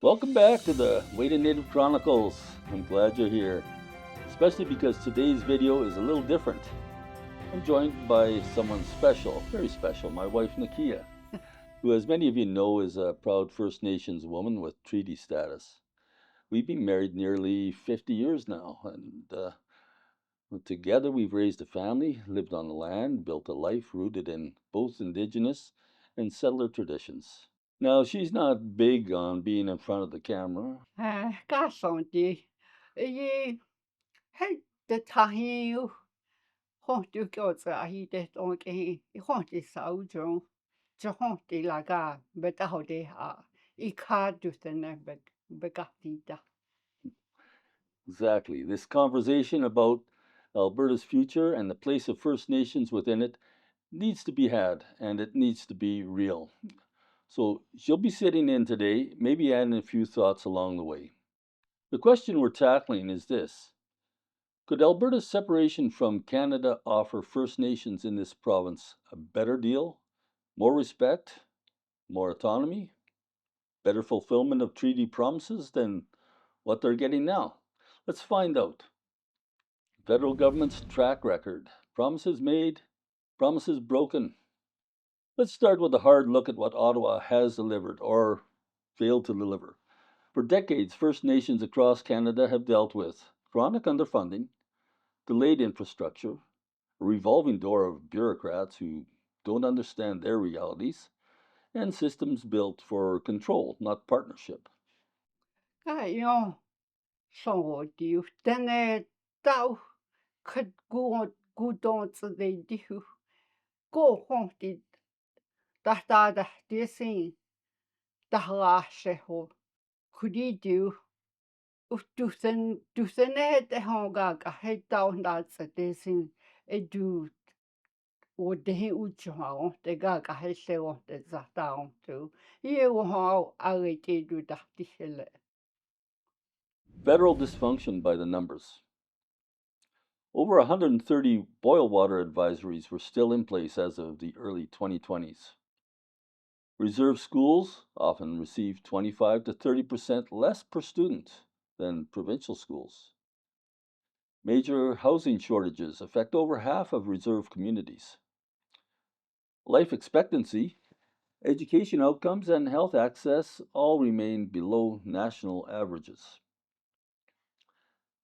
Welcome back to the Way to Native Chronicles. I'm glad you're here, especially because today's video is a little different. I'm joined by someone special, very special, my wife Nikeeya, who, as many of you know, is a proud First Nations woman with treaty status. We've been married nearly 50 years now, and together we've raised a family, lived on the land, built a life rooted in both Indigenous and settler traditions. Now, she's not big on being in front of the camera. Garçon de ye hey the tahi hon du gyoza hi de onke hon de sao jo hon de laga beta hode ha I ka du tene begatida. Exactly. This conversation about Alberta's future and the place of First Nations within it needs to be had, and it needs to be real. So she'll be sitting in today, maybe adding a few thoughts along the way. The question we're tackling is this: could Alberta's separation from Canada offer First Nations in this province a better deal, more respect, more autonomy, better fulfillment of treaty promises than what they're getting now? Let's find out. Federal government's track record. Promises made, promises broken. Let's start with a hard look at what Ottawa has delivered or failed to deliver. For decades, First Nations across Canada have dealt with chronic underfunding, delayed infrastructure, a revolving door of bureaucrats who don't understand their realities, and systems built for control, not partnership. Ka yo so di tene tau could go don to the dihu go hon de da de sin da la she ho could you do dwthen e honga ga he down that de sin e do o de he ucho de ga he se o de za down to ye o ha a te do da ti hele. Federal dysfunction by the numbers. Over 130 boil water advisories were still in place as of the early 2020s. Reserve schools often receive 25 to 30% less per student than provincial schools. Major housing shortages affect over half of reserve communities. Life expectancy, education outcomes, and health access all remain below national averages.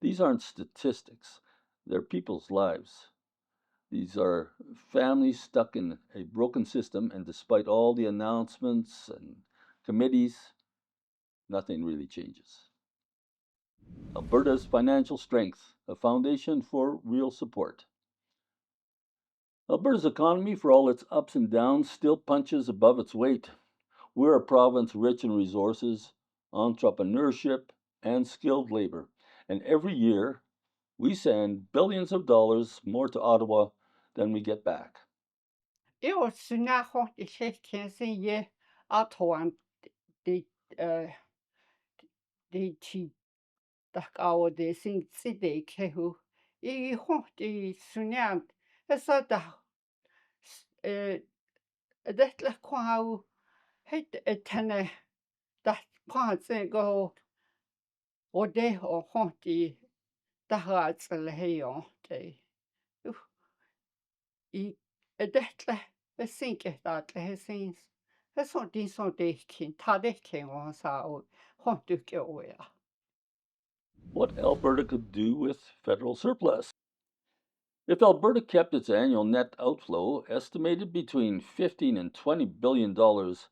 These aren't statistics, they're people's lives. These are families stuck in a broken system, and despite all the announcements and committees, nothing really changes. Alberta's financial strength, a foundation for real support. Alberta's economy, for all its ups and downs, still punches above its weight. We're a province rich in resources, entrepreneurship, and skilled labor, and every year we send billions of dollars more to Ottawa than we get back. E o suna ho de she ken sin ye a to an de de ti da ka o de sin si de ke hu I ho de suna esa da det la kwa het tane da kwa se go o de o ho de da ha tsel he yo de I det la sin ke da le sin so din so de kin ta de ken o sa o ho du ke o ya. What Alberta could do with federal surplus. If Alberta kept its annual net outflow estimated between 15 and 20 billion dollars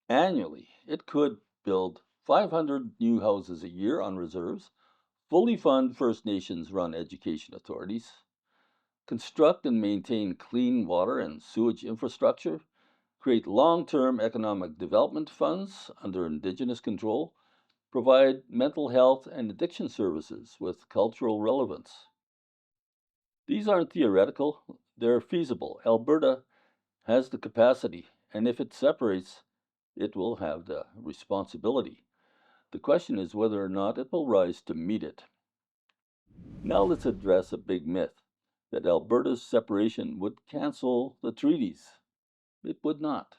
annually, it could build 500 new houses a year on reserves, fully fund First Nations run education authorities, construct and maintain clean water and sewage infrastructure, create long term economic development funds under Indigenous control, provide mental health and addiction services with cultural relevance. These aren't theoretical, they're feasible. Alberta has the capacity, and if it separates, it will have the responsibility. The question is whether or not it will rise to meet it. Now let's address a big myth that Alberta's separation would cancel the treaties. It would not.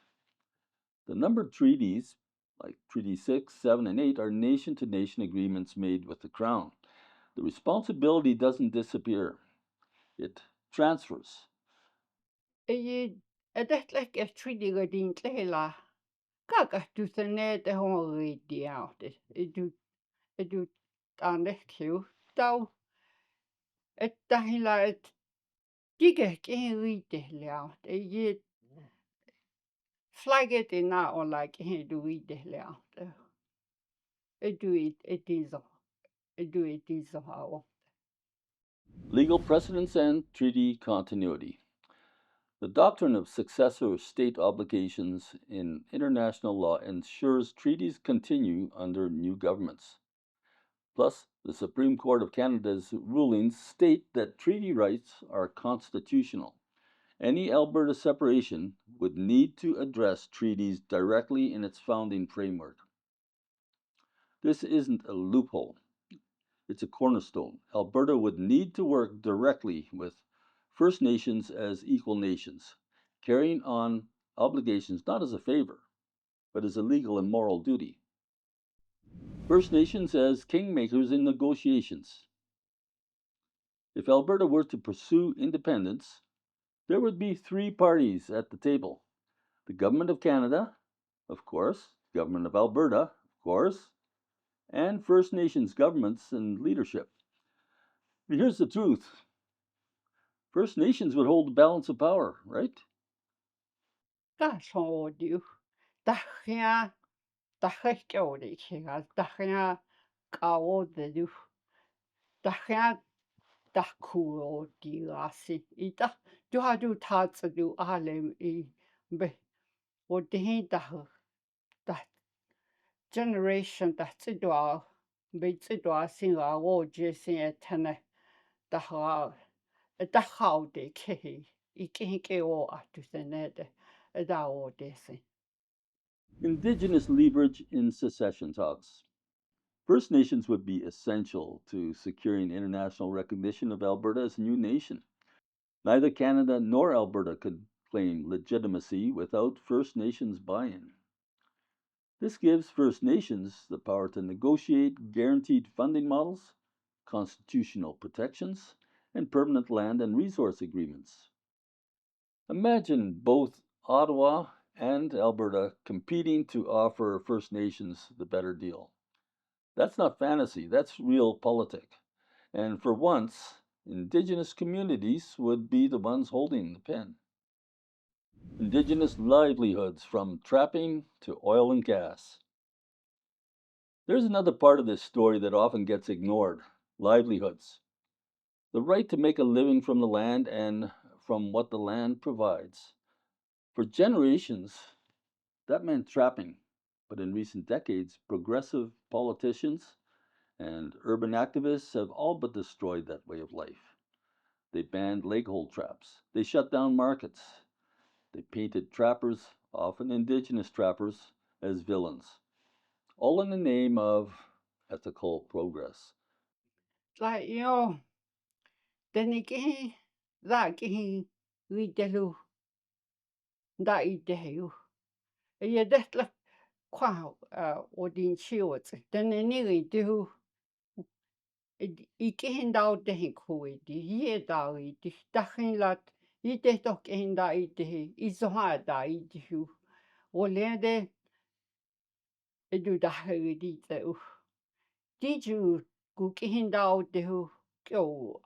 The numbered treaties like Treaty 6, 7, and 8, are nation to nation agreements made with the Crown. The responsibility doesn't disappear, it transfers. Ei edetlek e tridiga din tlehela. Kaka tu sene te hongri di out. Edu tanekliu. Tau et tahila et dige kehri te leout. Ei flaget in na on like edu te leout. Edu it is edu it is how. Legal precedents and treaty continuity. The doctrine of successor state obligations in international law ensures treaties continue under new governments. Plus, the Supreme Court of Canada's rulings state that treaty rights are constitutional. Any Alberta separation would need to address treaties directly in its founding framework. This isn't a loophole, it's a cornerstone. Alberta would need to work directly with First Nations as equal nations, carrying on obligations not as a favor, but as a legal and moral duty. First Nations as kingmakers in negotiations. If Alberta were to pursue independence, there would be three parties at the table: the Government of Canada, of course, Government of Alberta, of course, and First Nations governments and leadership. But here's the truth: First Nations would hold the balance of power, right? Gosh, oh, you. Dachia, dachekori, dachia, kao de du. Dachia, dakuo di lasi. Ita, du har du tat så du alem i be. Og det hen da generation da tidwa be tidwa sin la wo je sin etene da ha da how de ke I ke o atu senede da o de sin. Indigenous leverage in secession talks. First Nations would be essential to securing international recognition of Alberta as a new nation. Neither Canada nor Alberta could claim legitimacy without First Nations buy in. This gives First Nations the power to negotiate guaranteed funding models, constitutional protections, and permanent land and resource agreements. Imagine both Ottawa and Alberta competing to offer First Nations the better deal. That's not fantasy, that's real politic. And for once, Indigenous communities would be the ones holding the pen. Indigenous livelihoods from trapping to oil and gas. There's another part of this story that often gets ignored: livelihoods. The right to make a living from the land and from what the land provides. For generations, that meant trapping. But in recent decades, progressive politicians and urban activists have all but destroyed that way of life. They banned lakehold traps. They shut down markets. They painted trappers, often Indigenous trappers, as villains, all in the name of ethical progress. Like then again that again we delu da I dehu. Ye det la kwa o din chiwat. Then any do I can dau de kui di ye dau I di dachin lat I de tok in da I de I so ha da I di o le de I do da hu di te u. Di ju gu kin dau de hu kyo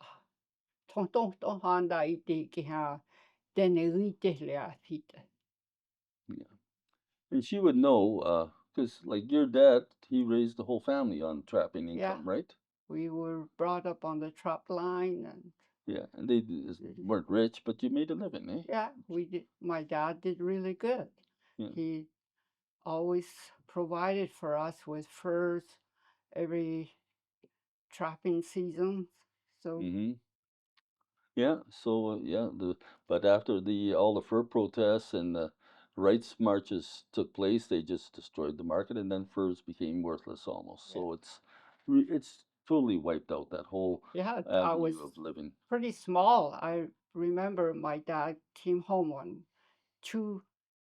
ton han da I de ki ha den I de le a thite. Yeah. And she would know, because like your dad, he raised the whole family on trapping Yeah, income, right? we were brought up on the trap line and Yeah, and they weren't rich, but you made a living, eh? yeah, we did. My dad did really good. Yeah. He always provided for us with furs every trapping season. So Mm-hmm. Yeah. So yeah, but after the all the fur protests and the rights marches took place, they just destroyed the market, and then furs became worthless almost. yeah, So it's totally wiped out that whole yeah, I was avenue of living. pretty small. I remember my dad came home on two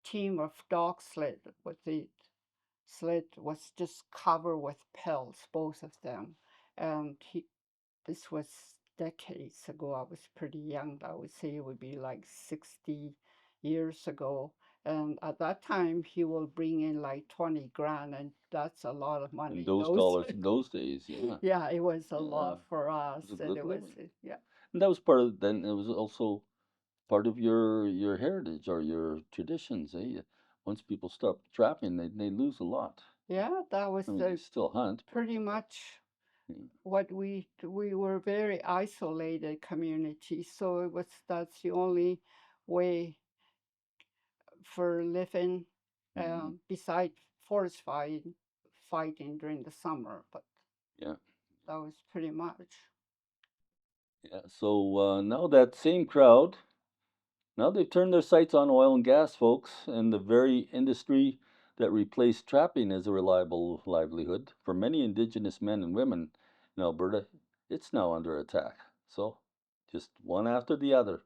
team of dog sled with it. sled was just covered with pelts, both of them. And this was decades ago. I was pretty young. I would say it would be like 60 years ago. And at that time, he will bring in like 20 grand, and that's a lot of And money. those dollars in those days, yeah, Yeah, it was a yeah, lot for us, it was a and good it was, living. yeah. And that was part of then. It was also part of your heritage or your traditions. Eh? Once people stop trapping, they lose a lot. Yeah, that was I mean, they still hunt, but pretty much yeah. what we were very isolated community, so that's the only way for living, Mhm. besides forest fighting during the summer, but Yeah, that was pretty much. yeah. So now that same crowd, now they've turned their sights on oil and gas, folks, and the very industry that replaced trapping as a reliable livelihood for many Indigenous men and women in Alberta. It's now under attack. So, just one after the other.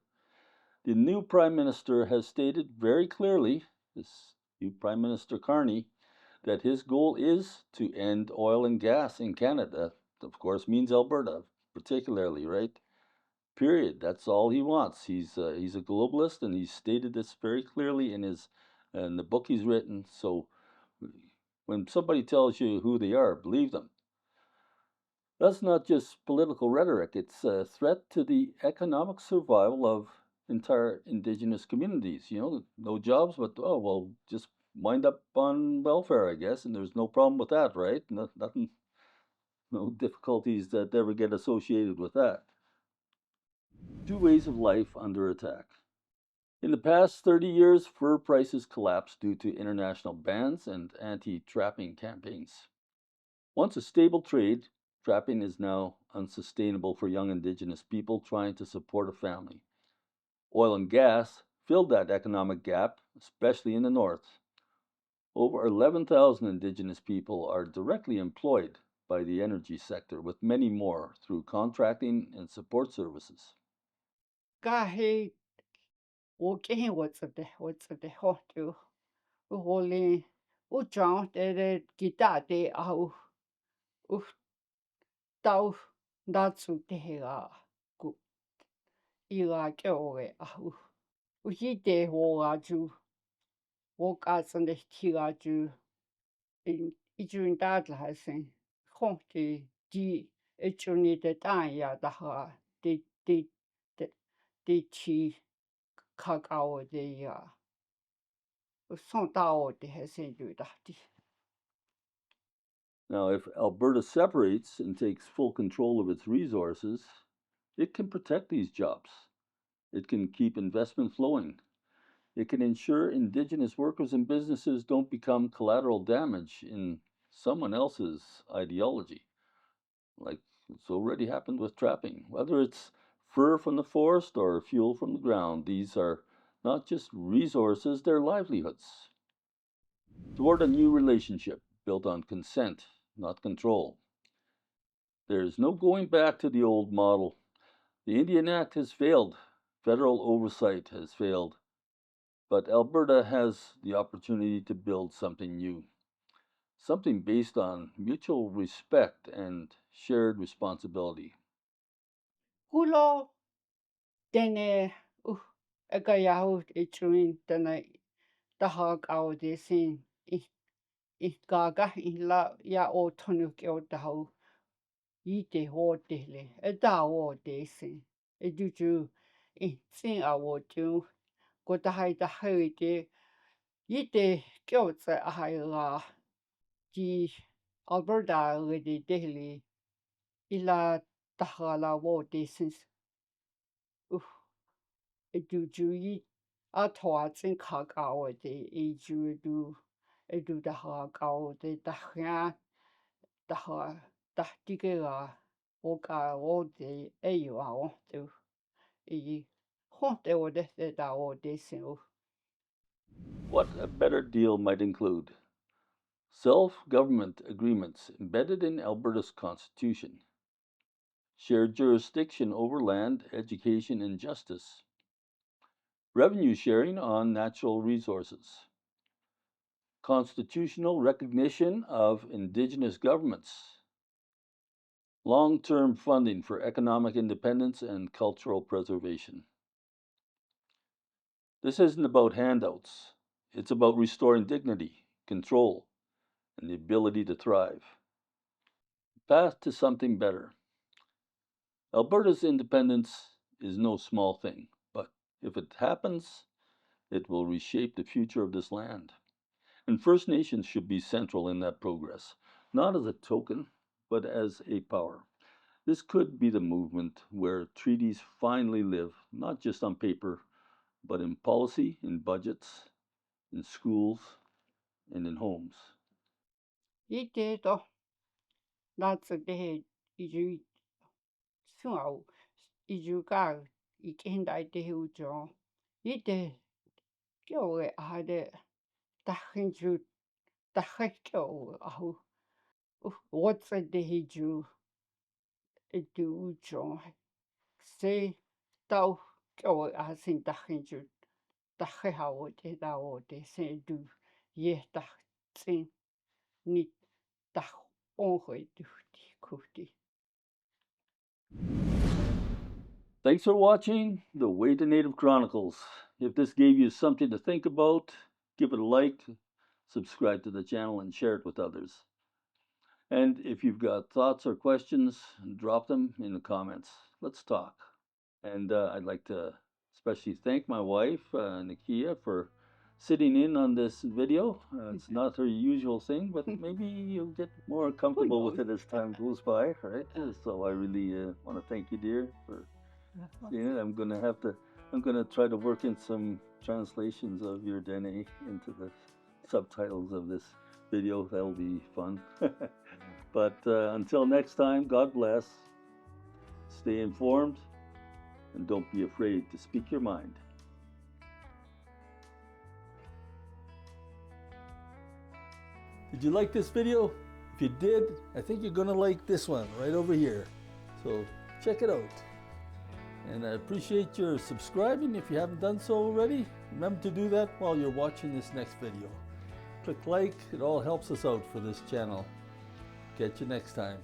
The new Prime Minister has stated very clearly, this new Prime Minister Carney, that his goal is to end oil and gas in Canada. Of course, means Alberta, particularly, right? Period. That's all he wants. He's a globalist, and he's stated this very clearly in the book he's written. So when somebody tells you who they are, believe them. That's not just political rhetoric. It's a threat to the economic survival of entire Indigenous communities. You know, no jobs, but oh well, just wind up on welfare, I guess, and there's no problem with that, right? Nothing, no difficulties that ever get associated with that. Two ways of life under attack. In the past 30 years, fur prices collapsed due to international bans and anti trapping campaigns. Once a stable trade, trapping is now unsustainable for young Indigenous people trying to support a family. Oil and gas filled that economic gap, especially in the north. Over 11,000 Indigenous people are directly employed by the energy sector, with many more through contracting and support services. Gahi woke what's the hot to holy uchant the guitar de au u tau datsu te hega ku ila ke oe au uhi te ho aju woka san de tiga ju in jun dad la sen hot di echuni de tan ya da ha de de chi kakao de ya son tao de sen ju da di. Now, if Alberta separates and takes full control of its resources, it can protect these jobs. It can keep investment flowing. It can ensure Indigenous workers and businesses don't become collateral damage in someone else's ideology, like it's already happened with trapping. Whether it's fur from the forest or fuel from the ground, these are not just resources, they're livelihoods. Toward a new relationship built on consent, not control. There's no going back to the old model. The Indian Act has failed. Federal oversight has failed. But Alberta has the opportunity to build something new, something based on mutual respect and shared responsibility. Kulo tene eka yahu ichuin tene tahak au desin I gaga I la ya o tonu ke o tahu I te ho te le e da o desin e juju I sin a o tu ko tahai tahai te I te ke o tsa ahai la di Alberta le de dehli I la tahala o desin e juju I a toa tsin kaka o te e juju e du taha ka o te tahia taha tahtikega o ka o te e iwa o te I honte o te da o te seo. What a better deal might include self government agreements embedded in Alberta's Constitution, shared jurisdiction over land, education, and justice, revenue sharing on natural resources, constitutional recognition of Indigenous governments, long-term funding for economic independence and cultural preservation. This isn't about handouts. It's about restoring dignity, control, and the ability to thrive. Path to something better. Alberta's independence is no small thing, but if it happens, it will reshape the future of this land. And First Nations should be central in that progress, not as a token, but as a power. This could be the movement where treaties finally live, not just on paper, but in policy, in budgets, in schools, and in homes. 이때도 나츠데 이주 수아우 이주가 이켄다 이때 우죠. 이때 겨우에 하데 다힌주 다히켜 아우 what's 이주 이때 우죠. 세 tau 겨우 아신 다힌주 다히하오 대다오 대세두 예다 신 니 다 온회 두디 쿠디. Thanks for watching The Way to Native Chronicles. If this gave you something to think about, give it a like, subscribe to the channel, and share it with others. And if you've got thoughts or questions, drop them in the comments. Let's talk. And I'd like to especially thank my wife, Nikeeya, for sitting in on this video. It's not her usual thing, but maybe you'll get more comfortable with it as time goes by, right? So I really want to thank you, dear, for seeing it. I'm gonna try to work in some translations of your DNA into the subtitles of this video. That'll be fun. But until next time, God bless. Stay informed, and don't be afraid to speak your mind. Did you like this video? If you did, I think you're gonna like this one right over here. So check it out. And I appreciate your subscribing if you haven't done so already. Remember to do that while you're watching this next video. Click like, it all helps us out for this channel. Catch you next time.